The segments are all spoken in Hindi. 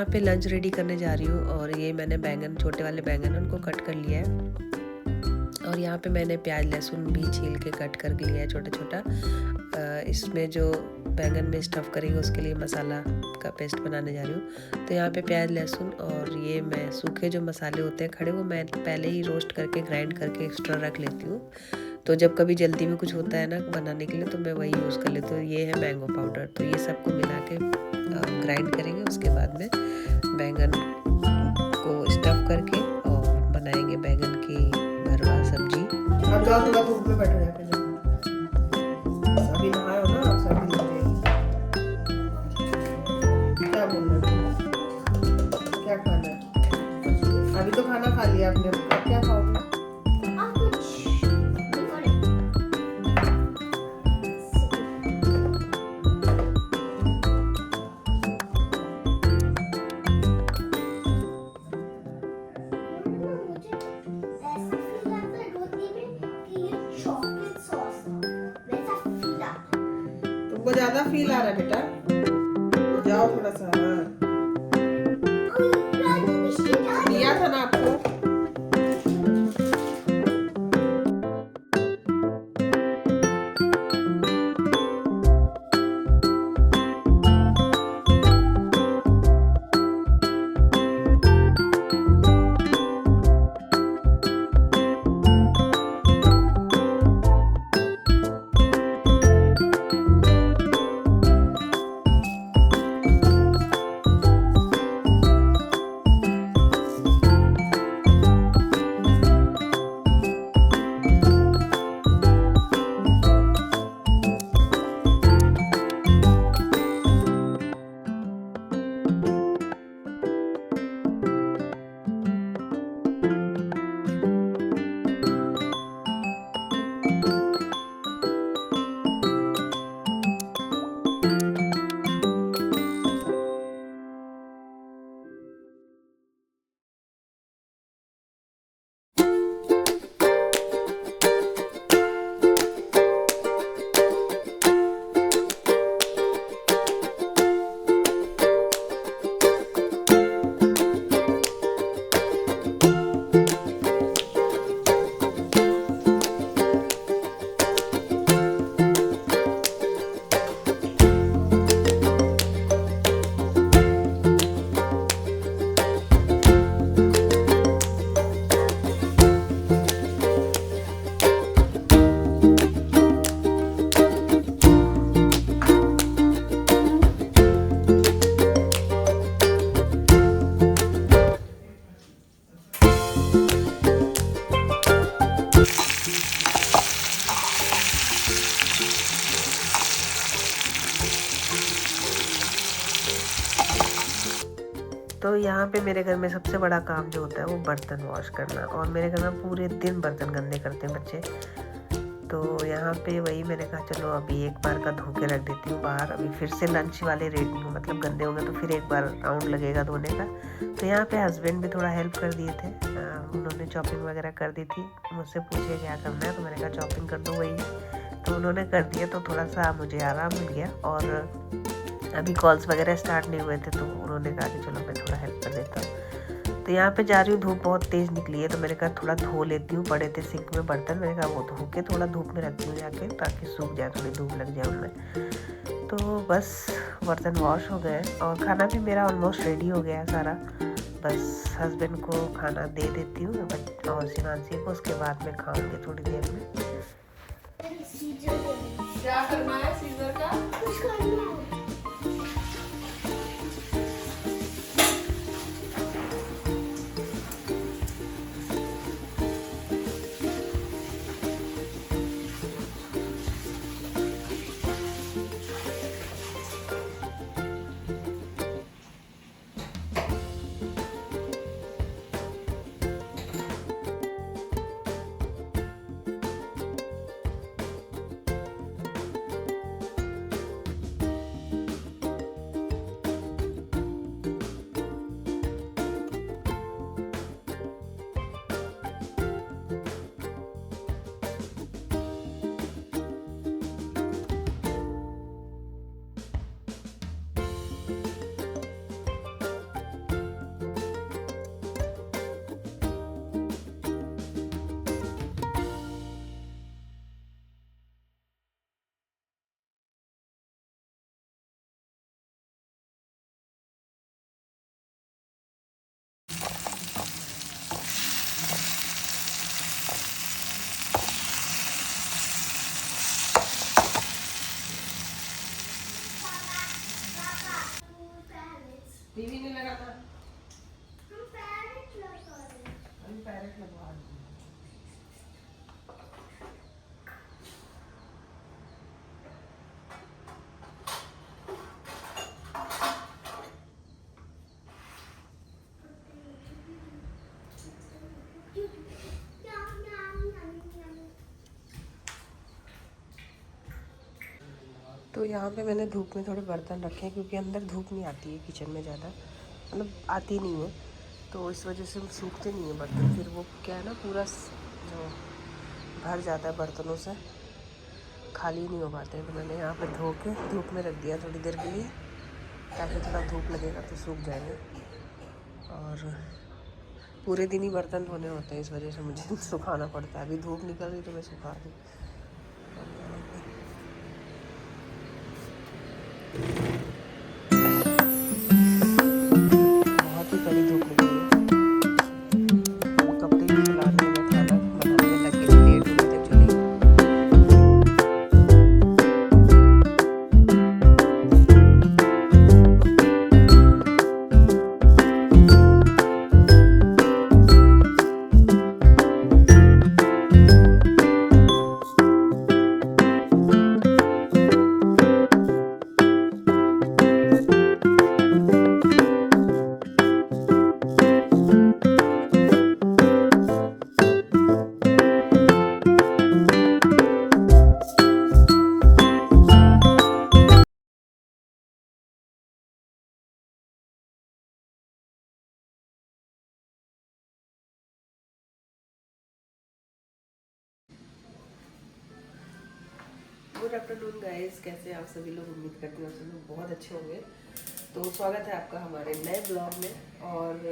यहाँ पे लंच रेडी करने जा रही हूँ और ये मैंने बैंगन, छोटे वाले बैंगन उनको कट कर लिया है और यहाँ पे मैंने प्याज लहसुन भी छील के कट कर लिया है छोटा छोटा। इसमें जो बैंगन में स्टफ़ करेंगे उसके लिए मसाला का पेस्ट बनाने जा रही हूँ। तो यहाँ पे प्याज लहसुन और ये मैं सूखे जो मसाले होते हैं खड़े, वो मैं पहले ही रोस्ट करके ग्राइंड करके एक्स्ट्रा रख लेती हूँ। तो जब कभी जल्दी में कुछ होता है ना बनाने के लिए तो मैं वही यूज़ कर लेती हूँ। ये है मैंगो पाउडर। तो ये सबको मिला के ग्राइंड करेंगे, उसके बाद में बैंगन को स्टफ़ करके और बनाएंगे बैंगन की भरवा सब्जी। अब जाओ थोड़ा धूप में बैठो जाके, अभी नहाए हो ना, सर्दी लग जाएगी। क्या बोल रहे हो? क्या खाना है? अभी तो खाना खा लिया आपने, अब क्या खाओगे? तुमको ज्यादा फील आ रहा है बेटा, जाओ थोड़ा सा। दिया था ना आपको। तो यहाँ पे मेरे घर में सबसे बड़ा काम जो होता है वो बर्तन वॉश करना, और मेरे घर में पूरे दिन बर्तन गंदे करते हैं बच्चे। तो यहाँ पे वही मैंने कहा चलो अभी एक बार का धो के रख देती हूँ बाहर, अभी फिर से लंच वाले रेडी हूँ, मतलब गंदे होंगे तो फिर एक बार राउंड लगेगा धोने का। तो यहाँ पे हस्बैंड भी थोड़ा हेल्प कर दिए थे, उन्होंने चॉपिंग वगैरह कर दी थी। मुझसे पूछे क्या करना है तो मैंने कहा चॉपिंग कर दो वही, तो उन्होंने कर दिया। तो थोड़ा सा मुझे आराम मिल गया और अभी कॉल्स वगैरह स्टार्ट नहीं हुए थे तो उन्होंने कहा कि चलो मैं थोड़ा हेल्प कर देता हूँ। तो यहाँ पे जा रही हूँ, धूप बहुत तेज़ निकली है तो मैंने कहा थोड़ा धो लेती हूँ, पड़े थे सिंक में बर्तन, मैंने कहा वो धो के थोड़ा धूप में रखती हूँ जाके ताकि सूख जाए, थोड़ी धूप लग जाए उनमें। तो बस बर्तन वॉश हो गए और खाना भी मेरा ऑलमोस्ट रेडी हो गया है सारा। बस हस्बैंड को खाना दे देती हूँ और शिवांशी को, उसके बाद में खाऊंगी थोड़ी देर में। क्या करना है सीजर का? कुछ करना है। तो यहाँ पे मैंने धूप में थोड़े बर्तन रखे हैं क्योंकि अंदर धूप नहीं आती है किचन में ज़्यादा, मतलब आती नहीं है, तो इस वजह से सूखते नहीं है बर्तन। फिर वो क्या है ना, पूरा जो भर जाता है बर्तनों से, खाली नहीं हो पाते हैं। तो मैंने यहाँ पे धो के धूप में रख दिया थोड़ी देर के लिए, ताकि थोड़ा धूप लगेगा तो सूख जाएंगे। और पूरे दिन ही बर्तन धोने होते हैं, इस वजह से मुझे सुखाना पड़ता है। अभी धूप निकल रही तो मैं सुखा दूँ। बहुत ही कड़ी धूप निकली है, कपड़े भी फैलाने में, खाना बनाने में लग गई, लेट हो गई एक्चुअली। गुड आफ्टरनून गाइस, कैसे आप सभी लोग? उम्मीद करती हूँ आप सभी लोग बहुत अच्छे होंगे। तो स्वागत है आपका हमारे नए ब्लॉग में। और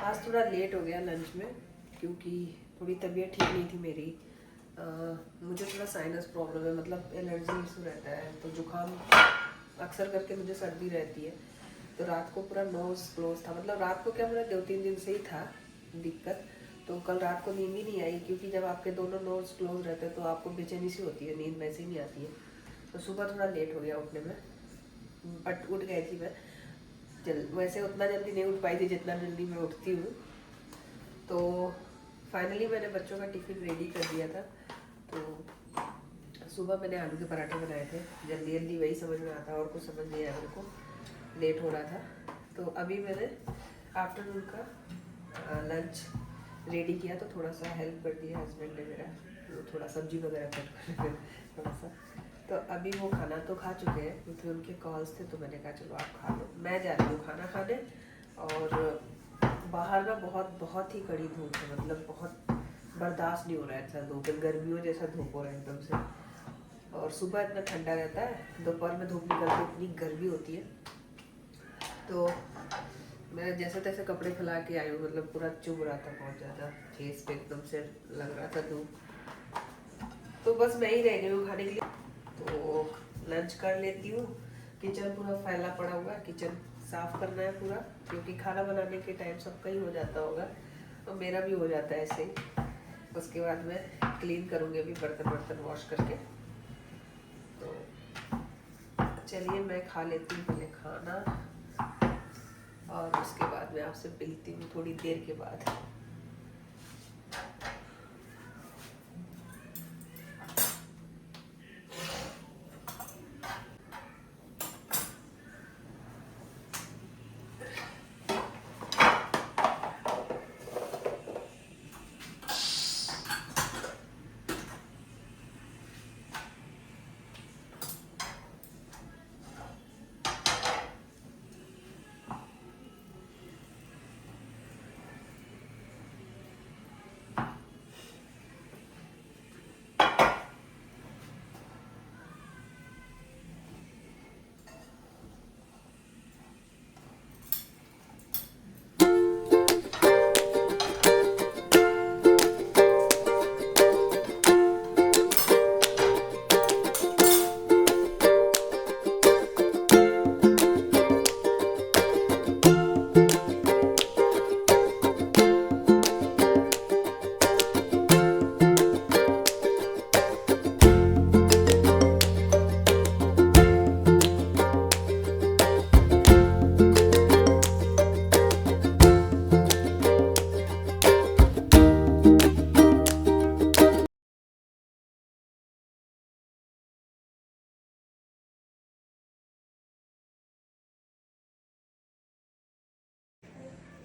आज थोड़ा लेट हो गया लंच में, क्योंकि थोड़ी तबीयत ठीक नहीं थी मेरी। मुझे थोड़ा साइनस प्रॉब्लम है, मतलब एलर्जी इशू रहता है, तो जुकाम अक्सर करके मुझे सर्दी रहती है। तो रात को पूरा नोज क्लोज था, मतलब रात को क्या, मेरा 2-3 दिन से ही था दिक्कत। तो कल रात को नींद ही नहीं आई, क्योंकि जब आपके दोनों नोज क्लोज रहते हैं तो आपको बेचैनी सी होती है, नींद वैसे ही नहीं आती है। तो सुबह थोड़ा लेट हो गया उठने में, बट उठ गई थी मैं वैसे उतना जल्दी नहीं उठ पाई थी जितना जल्दी मैं उठती हूँ। तो फाइनली मैंने बच्चों का टिफ़िन रेडी कर दिया था। तो सुबह मैंने आलू के पराठे बनाए थे, जल्दी जल्दी वही समझ में आता, और कुछ समझ नहीं आया मेरे को, लेट हो रहा था। तो अभी मैंने आफ्टरनून का लंच रेडी किया, तो थोड़ा सा हेल्प कर दिया हस्बैंड ने मेरा, तो थोड़ा सब्जी वगैरह कट कर थोड़ा सा। तो अभी वो खाना तो खा चुके हैं, क्योंकि उनके कॉल्स थे, तो मैंने कहा चलो आप खा लो, मैं जा रही हूँ खाना खाने। और बाहर ना बहुत ही कड़ी धूप है, मतलब बहुत बर्दाश्त नहीं हो रहा है ऐसा धूप, गर्मियों जैसा धूप हो रहा है एकदम से। और सुबह इतना ठंडा रहता है, दोपहर में धूप निकलती है, इतनी गर्मी होती है। तो मैं जैसे तैसे कपड़े फैला के आई हूँ, मतलब पूरा चुभ रहा था बहुत ज़्यादा, फेस पे एकदम से लग रहा था धूप। तो बस मैं ही रह गई हूँ खाने के लिए, तो लंच कर लेती हूँ। किचन पूरा फैला पड़ा हुआ है, किचन साफ करना है पूरा, क्योंकि खाना बनाने के टाइम सबका ही हो जाता होगा, तो मेरा भी हो जाता है ऐसे ही। उसके बाद मैं क्लीन करूँगी अभी, बर्तन वॉश करके। तो चलिए मैं खा लेती हूँ पहले खाना, और उसके बाद मैं आपसे मिलती हूँ थोड़ी देर के बाद।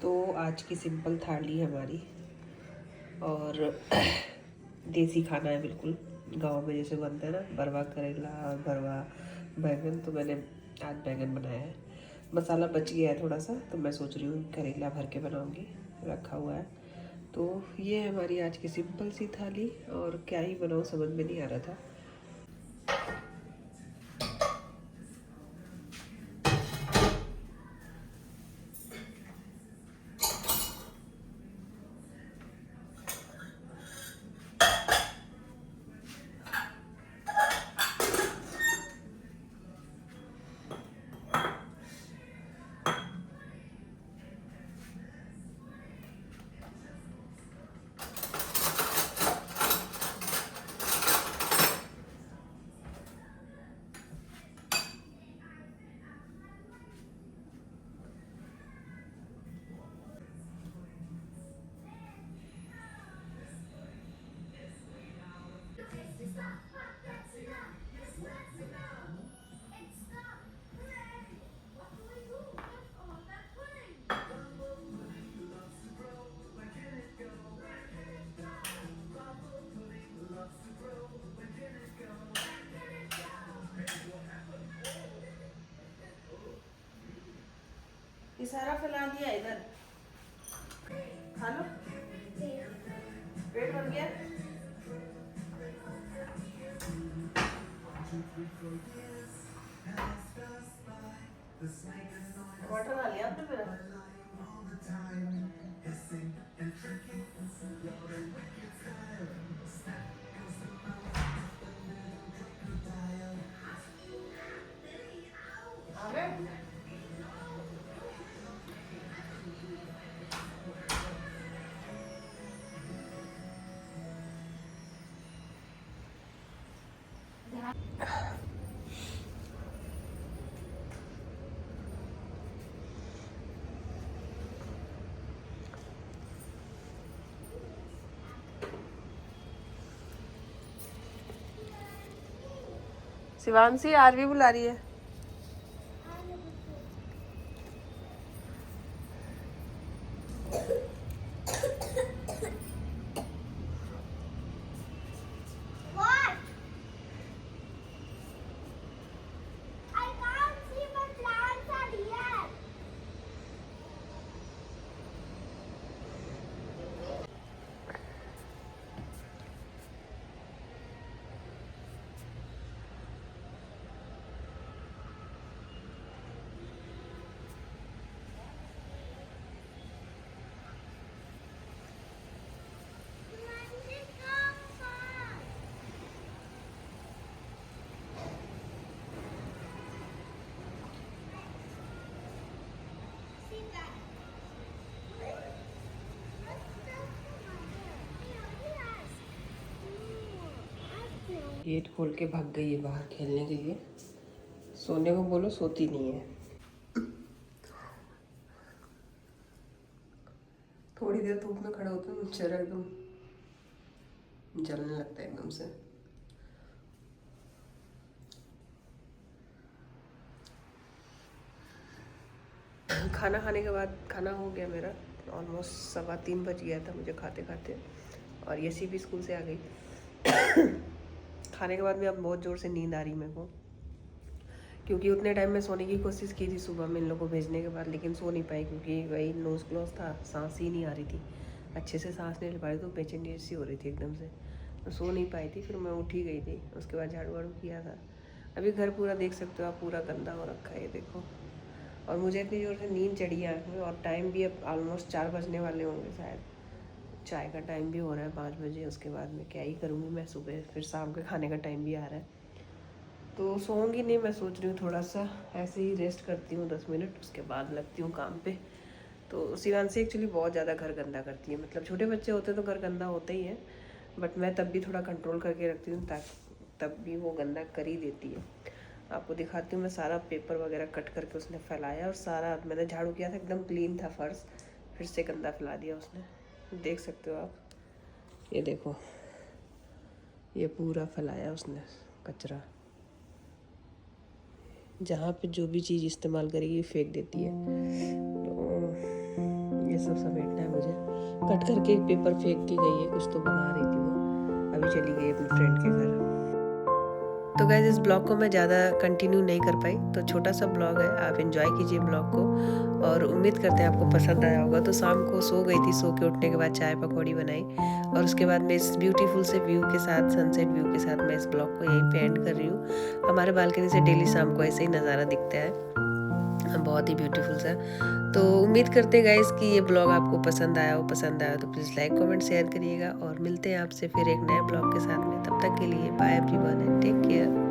तो आज की सिंपल थाली हमारी, और देसी खाना है बिल्कुल, गाँव में जैसे बनता है ना, भरवा करेला, भरवा बैंगन, तो मैंने आज बैंगन बनाया है। मसाला बच गया है थोड़ा सा, तो मैं सोच रही हूँ करेला भर के बनाऊँगी, रखा हुआ है। तो ये है हमारी आज की सिंपल सी थाली, और क्या ही बनाऊँ समझ में नहीं आ रहा था। ये सारा फैला दिया इधर, खा लो, पेट भर गया। वाटर डाल लिया आपने मेरा? आ गए? शिवांशी आरवी बुला रही है। गेट खोल के भाग गई है बाहर खेलने के लिए। सोने को बोलो, सोती नहीं है। थोड़ी देर धूप में खड़ा होता है, चेहरा एकदम जलने लगता है एकदम से। खाना खाने के बाद, खाना हो गया मेरा, ऑलमोस्ट 3:15 बज गया था मुझे खाते खाते, और यसी भी स्कूल से आ गई। खाने के बाद में अब बहुत ज़ोर से नींद आ रही मेरे को, क्योंकि उतने टाइम में सोने की कोशिश की थी सुबह में इन लोगों को भेजने के बाद, लेकिन सो नहीं पाई क्योंकि वही नोज़ क्लोज था, सांस ही नहीं आ रही थी, अच्छे से सांस नहीं ले पा रही, तो बेचैनी सी हो रही थी एकदम से, तो सो नहीं पाई थी। फिर मैं उठ ही गई थी, उसके बाद झाड़ू वाड़ू किया था। अभी घर पूरा देख सकते हो आप, पूरा गंदा हो रखा है ये देखो, और मुझे इतनी ज़ोर से नींद चढ़ी आँख में, और टाइम भी अब ऑलमोस्ट 4 बजने वाले होंगे शायद, चाय का टाइम भी हो रहा है 5 बजे। उसके बाद में क्या ही करूँगी मैं सुबह, फिर शाम के खाने का टाइम भी आ रहा है, तो सोऊंगी नहीं। मैं सोच रही हूँ थोड़ा सा ऐसे ही रेस्ट करती हूँ 10 मिनट, उसके बाद लगती हूँ काम पे। तो शिवांशी एक्चुअली बहुत ज़्यादा घर गंदा करती है, मतलब छोटे बच्चे होते तो घर गंदा होता ही है, बट मैं तब भी थोड़ा कंट्रोल करके रखती हूँ, ताकि तब भी वो गंदा कर ही देती है। आपको दिखाती हूँ मैं, सारा पेपर वगैरह कट करके उसने फैलाया, और सारा मैंने झाड़ू किया था, एकदम क्लीन था फर्श, फिर से गंदा फैला दिया उसने। देख सकते हो आप, ये देखो, ये पूरा फैलाया उसने कचरा, जहाँ पे जो भी चीज़ इस्तेमाल करेगी फेंक देती है। तो ये सब समेटना है मुझे। कट करके पेपर फेंक के गई है, कुछ तो बना रही थी वो। भाभी चली गई अपनी फ्रेंड के घर। तो गाइज इस ब्लॉग को मैं ज़्यादा कंटिन्यू नहीं कर पाई, तो छोटा सा ब्लॉग है, आप एंजॉय कीजिए ब्लॉग को और उम्मीद करते हैं आपको पसंद आया होगा। तो शाम को सो गई थी, सो के उठने के बाद चाय पकौड़ी बनाई और उसके बाद मैं इस ब्यूटीफुल से व्यू के साथ, सनसेट व्यू के साथ मैं इस ब्लॉग को यहीं पे एंड कर रही हूँ। हमारे बालकनी से डेली शाम को ऐसे ही नज़ारा दिखता है, बहुत ही ब्यूटीफुल सा। तो उम्मीद करते हैं गाइस कि ये ब्लॉग आपको पसंद आया हो तो प्लीज़ लाइक कमेंट शेयर करिएगा और मिलते हैं आपसे फिर एक नए ब्लॉग के साथ में। तब तक के लिए bye everyone and take care.